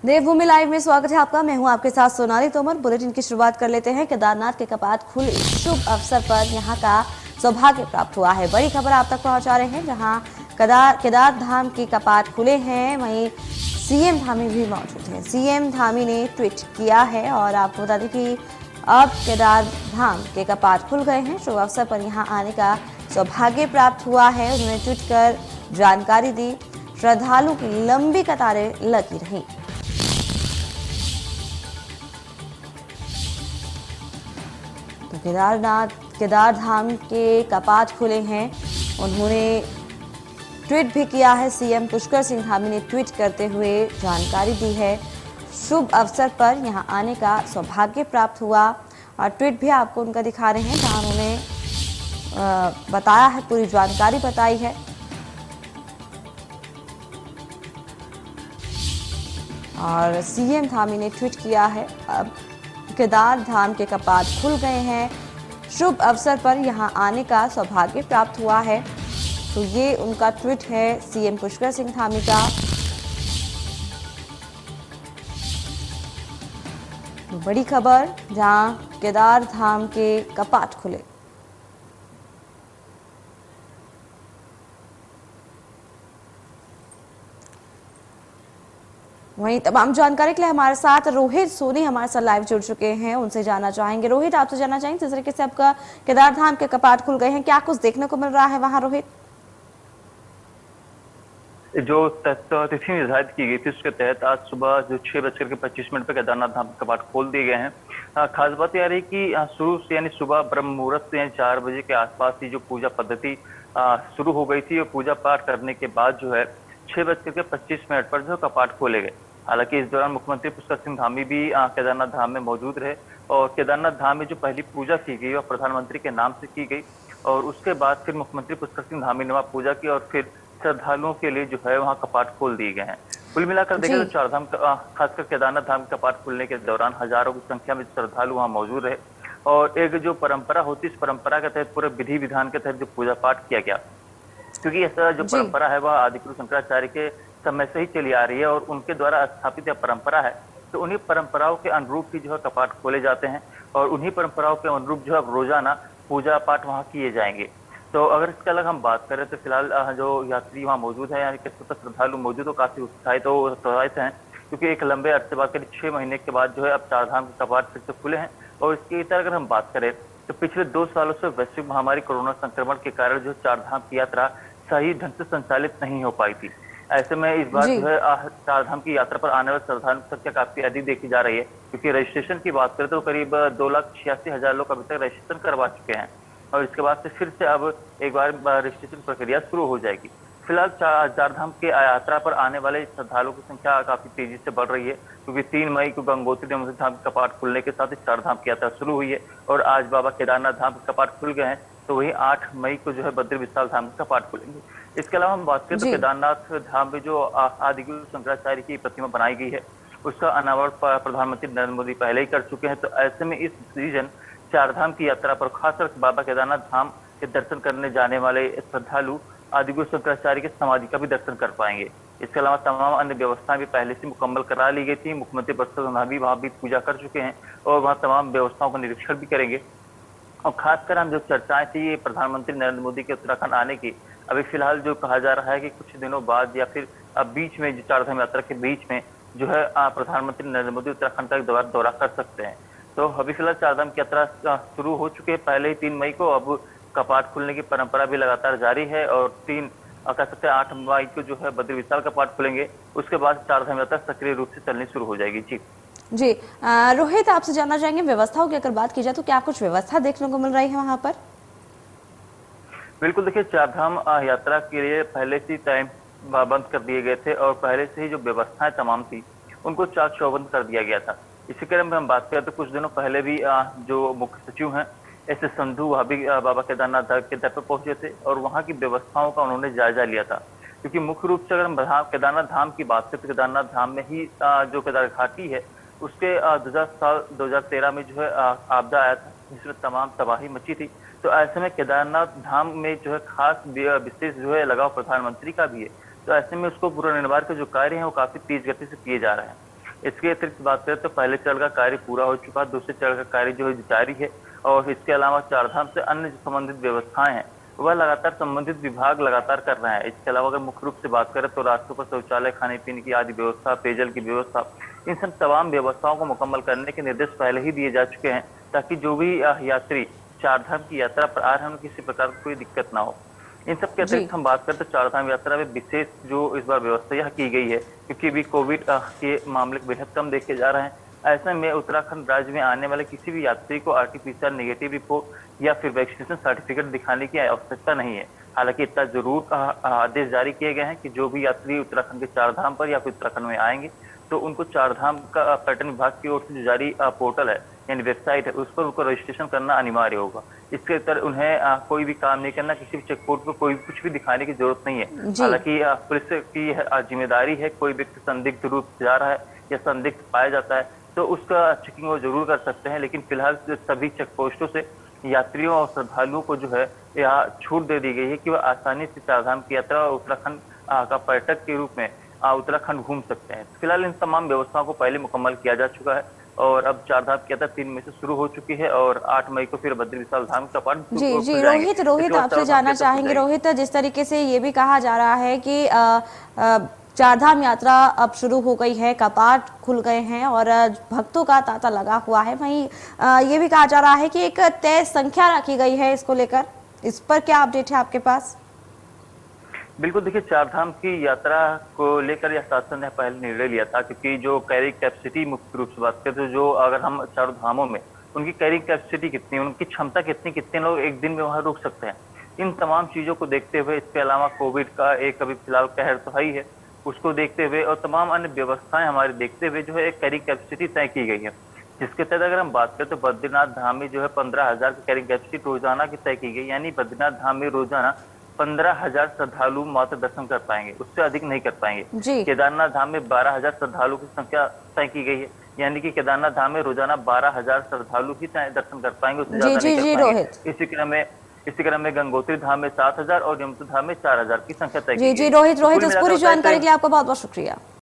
देवभूमि live में स्वागत है आपका। मैं हूं आपके साथ सोनाली तोमर। बुलेटिन की शुरुआत कर लेते हैं। केदारनाथ के कपाट खुले, शुभ अवसर पर यहां का सौभाग्य प्राप्त हुआ है। बड़ी खबर आप तक पहुंचा रहे हैं। जहां केदार धाम के कपाट खुले हैं, वहीं सीएम धामी भी मौजूद हैं। सीएम धामी ने ट्वीट किया है और आपको बता दें कि अब केदार धाम के कपाट खुल गए हैं। शुभ अवसर पर यहाँ आने का सौभाग्य प्राप्त हुआ है। उन्होंने ट्वीट कर जानकारी दी। श्रद्धालु की लंबी कतारें लगी रहीं। तो केदार धाम के कपाट खुले हैं। उन्होंने ट्वीट भी किया है। सीएम पुष्कर सिंह धामी ने ट्वीट करते हुए जानकारी दी है। शुभ अवसर पर यहां आने का सौभाग्य प्राप्त हुआ और ट्वीट भी आपको उनका दिखा रहे हैं, जहां उन्होंने बताया है, पूरी जानकारी बताई है। और सीएम धामी ने ट्वीट किया है, अब केदार धाम के कपाट खुल गए हैं। शुभ अवसर पर यहां आने का सौभाग्य प्राप्त हुआ है। तो ये उनका ट्वीट है सीएम पुष्कर सिंह धामी का। बड़ी खबर, जहां केदार धाम के कपाट खुले। वहीं तमाम जानकारी के लिए हमारे साथ रोहित सोनी हमारे साथ लाइव जुड़ चुके हैं। उनसे जानना चाहेंगे। रोहित, आपसे जानना चाहेंगे, जिस तरीके से आपका केदार धाम के कपाट खुल गए हैं, क्या कुछ देखने को मिल रहा है वहां? रोहित, जो तिथि निर्धारित की गई थी उसके तहत आज सुबह जो 6:25 पर केदारनाथ धाम के कपाट खोल दिए गए हैं। खास बात यह रही कि शुरू से यानी सुबह ब्रह्म मुहूर्त से 4 बजे के आसपास ही जो पूजा पद्धति शुरू हो गई थी और पूजा पाठ करने के बाद जो है 6:25 पर जो कपाट खोले गए। हालांकि इस दौरान मुख्यमंत्री पुष्कर सिंह धामी भी केदारनाथ धाम में मौजूद रहे और केदारनाथ धाम में जो पहली पूजा की गई वह प्रधानमंत्री के नाम से की गई और उसके बाद फिर मुख्यमंत्री पुष्कर सिंह धामी ने वहां पूजा की और फिर श्रद्धालुओं के लिए जो है वहां कपाट खोल दिए गए हैं। कुल मिलाकर देखें तो चारधाम, खासकर केदारनाथ धाम के कपाट खुलने के दौरान हजारों की संख्या में श्रद्धालु वहां मौजूद रहे और एक जो परंपरा होती है, इस परंपरा के तहत पूरे विधि विधान के तहत जो पूजा पाठ किया गया, क्योंकि ऐसा जो परंपरा है वह आदिगुरु शंकराचार्य के समय से ही चली आ रही है और उनके द्वारा स्थापित यह परंपरा है। तो उन्हीं परंपराओं के अनुरूप ही जो है कपाट खोले जाते हैं और उन्हीं परंपराओं के अनुरूप जो है रोजाना पूजा पाठ वहां किए जाएंगे। तो अगर इसके अलग हम बात करें तो फिलहाल जो यात्री वहां मौजूद है, यानी कि श्रद्धालु मौजूद हो, काफी उत्साहित हैं, क्योंकि एक लंबे अरसे बाद करीब 6 महीने के बाद जो है अब चारधाम के कपाट फिर से खुले हैं। और इसके इतर अगर हम बात करें तो पिछले 2 सालों से वैश्विक महामारी कोरोना संक्रमण के कारण जो चारधाम की यात्रा सही ढंग से संचालित नहीं हो पाई थी। ऐसे में इस बार जो है चारधाम की यात्रा पर आने वाले श्रद्धालुओं की संख्या काफी अधिक देखी जा रही है, क्योंकि रजिस्ट्रेशन की बात करें तो करीब 2,86,000 लोग अभी तक रजिस्ट्रेशन करवा चुके हैं और इसके बाद से फिर से अब एक बार रजिस्ट्रेशन प्रक्रिया शुरू हो जाएगी। फिलहाल चारधाम के यात्रा पर आने वाले श्रद्धालुओं की संख्या काफी तेजी से बढ़ रही है, क्योंकि 3 मई को गंगोत्री यमुनोत्री धाम के कपाट खुलने के साथ ही चारधाम की यात्रा शुरू हुई है और आज बाबा केदारनाथ धाम के कपाट खुल गए हैं। तो वही 8 मई को जो है बद्री विशाल धाम के कपाट खुलेंगे। इसके अलावा हम बात करें तो केदारनाथ धाम में जो आदिगुरु शंकराचार्य की प्रतिमा बनाई गई है उसका अनावरण प्रधानमंत्री नरेंद्र मोदी पहले ही कर चुके हैं। तो ऐसे में इस सीजन चारधाम की यात्रा पर खासकर बाबा केदारनाथ धाम के दर्शन करने जाने वाले श्रद्धालु आदिगुरु शंकराचार्य की समाधि का भी दर्शन कर पाएंगे। इसके अलावा तमाम अन्य व्यवस्थाएं भी पहले से मुकम्मल करा ली गई थी। मुख्यमंत्री पुष्कर सिंह धामी वहां भी पूजा कर चुके हैं और वहां तमाम व्यवस्थाओं का निरीक्षण भी करेंगे। और खासकर हम जो चर्चाएं थी ये प्रधानमंत्री नरेंद्र मोदी के उत्तराखंड आने की, अभी फिलहाल जो कहा जा रहा है कि कुछ दिनों बाद या फिर अब बीच में जो चारधाम यात्रा के बीच में जो है प्रधानमंत्री नरेंद्र मोदी उत्तराखंड का दौरा कर सकते हैं। तो अभी फिलहाल चारधाम की यात्रा शुरू हो चुकी है पहले ही 3 मई को। अब कपाट खुलने की परंपरा भी लगातार जारी है और कह सकते हैं 8 मई को जो है बद्री विशाल कपाट खुलेंगे। उसके बाद चारधाम यात्रा सक्रिय रूप से चलनी शुरू हो जाएगी। जी रोहित, आपसे जानना चाहेंगे, व्यवस्थाओं की अगर बात की जाए तो क्या कुछ व्यवस्था देखने को मिल रही है वहां पर? बिल्कुल, देखिए चारधाम यात्रा के लिए पहले से टाइम बंद कर दिए गए थे और पहले से ही जो व्यवस्थाएं तमाम थी उनको चाक चौबंद कर दिया गया था। इसी क्रम में हम बात करें तो कुछ दिनों पहले भी जो मुख्य सचिव हैं एस एस संधू वहां भी बाबा केदारनाथ धाम के दर पर पहुंचे थे और वहां की व्यवस्थाओं का उन्होंने जायजा लिया था। क्योंकि मुख्य रूप से अगर हम केदारनाथ धाम की बात करें तो केदारनाथ धाम में ही जो केदार घाटी है उसके 2013 में जो है आपदा आया था, जिसमें तमाम तबाही मची थी। तो ऐसे में केदारनाथ धाम में जो है खास विशेष जो है लगाव प्रधानमंत्री का भी है। तो ऐसे में उसको पुनर्निर्माण के जो कार्य हैं वो काफी तेज गति से किए जा रहे हैं। इसके अतिरिक्त बात करें तो पहले चरण का कार्य पूरा हो चुका है, दूसरे चरण का कार्य जो है जारी है। और इसके अलावा चारधाम से अन्य जो संबंधित व्यवस्थाएं हैं वह लगातार संबंधित विभाग लगातार कर रहे हैं। इसके अलावा अगर मुख्य रूप से बात करें तो रास्तों पर शौचालय, खाने पीने की आदि व्यवस्था, पेयजल की व्यवस्था, इन सब तमाम व्यवस्थाओं को मुकम्मल करने के निर्देश पहले ही दिए जा चुके हैं, ताकि जो भी यात्री चारधाम की यात्रा पर आ रहे हैं किसी प्रकार की कोई दिक्कत ना हो। इन सब के जी अतिरिक्त हम बात करें तो चारधाम यात्रा में विशेष जो इस बार व्यवस्था यह की गई है, क्योंकि अभी कोविड के मामले बेहद कम देखे जा रहे हैं। ऐसे में उत्तराखंड राज्य में आने वाले किसी भी यात्री को आरटीपीसीआर नेगेटिव रिपोर्ट या फिर वैक्सीनेशन सर्टिफिकेट दिखाने की आवश्यकता नहीं है। हालांकि इतना जरूर आदेश जारी किए गए हैं कि जो भी यात्री उत्तराखंड के चारधाम पर या फिर उत्तराखंड में आएंगे तो उनको चारधाम का पर्यटन विभाग की ओर से जो जारी पोर्टल है यानी वेबसाइट है उस पर उनको रजिस्ट्रेशन करना अनिवार्य होगा। इसके तरह उन्हें कोई भी काम नहीं करना, किसी भी चेक पोस्ट पर कोई कुछ भी दिखाने की जरूरत नहीं है। हालांकि पुलिस की जिम्मेदारी है, कोई व्यक्ति संदिग्ध रूप से जा रहा है या संदिग्ध पाया जाता है तो उसका चेकिंग वो जरूर कर सकते हैं। लेकिन फिलहाल सभी चेक पोस्टों से यात्रियों और श्रद्धालुओं को जो है यहाँ छूट दे दी गई है कि वह आसानी से चारधाम की यात्रा और उत्तराखंड का पर्यटक के रूप में उत्तराखंड घूम सकते हैं। फिलहाल इन तमाम व्यवस्थाओं को पहले मुकम्मल किया जा चुका है और अब चारधाम की यात्रा 3 मई से शुरू हो चुकी है और 8 मई को फिर बद्री विशाल धाम का कपाट जी जी रोहित आपसे जानना चाहेंगे। रोहित, जिस तरीके से ये भी कहा जा रहा है कि चारधाम यात्रा अब शुरू हो गई है, कपाट खुल गए हैं और भक्तों का तांता लगा हुआ है, वहीं ये भी कहा जा रहा है कि एक तय संख्या रखी गई है इसको लेकर, इस पर क्या अपडेट है आपके पास? बिल्कुल, देखिए चारधाम की यात्रा को लेकर यह शासन ने पहले निर्णय लिया था, क्योंकि जो कैरी कैपेसिटी मुख्य रूप से बात करें तो जो अगर हम चारों धामों में उनकी कैरी कैपेसिटी कितनी, उनकी क्षमता कितनी, कितने लोग एक दिन में वहां रुक सकते हैं, इन तमाम चीजों को देखते हुए, इसके अलावा कोविड का एक अभी फिलहाल कहर तो है ही है, उसको देखते हुए और तमाम अन्य व्यवस्थाएं हमारे देखते हुए जो है एक कैरी कैपेसिटी तय की गई है। जिसके तहत अगर हम बात करें तो बद्रीनाथ धाम में जो है 15,000 की कैरी कैपेसिटी रोजाना की तय की गई, यानी बद्रीनाथ धाम में रोजाना 15,000 श्रद्धालु मात्र दर्शन कर पाएंगे, उससे अधिक नहीं कर पाएंगे। केदारनाथ धाम में 12,000 श्रद्धालु की संख्या तय की गई है, यानी कि केदारनाथ धाम में रोजाना 12,000 श्रद्धालु ही दर्शन कर पाएंगे, उससे ज्यादा नहीं कर पाएंगे। इसी क्रम में गंगोत्री धाम में 7,000 और यमुनोत्री धाम में 4,000 की संख्या तय की गई है। रोहित, इस पूरी जानकारी के लिए आपका बहुत बहुत शुक्रिया।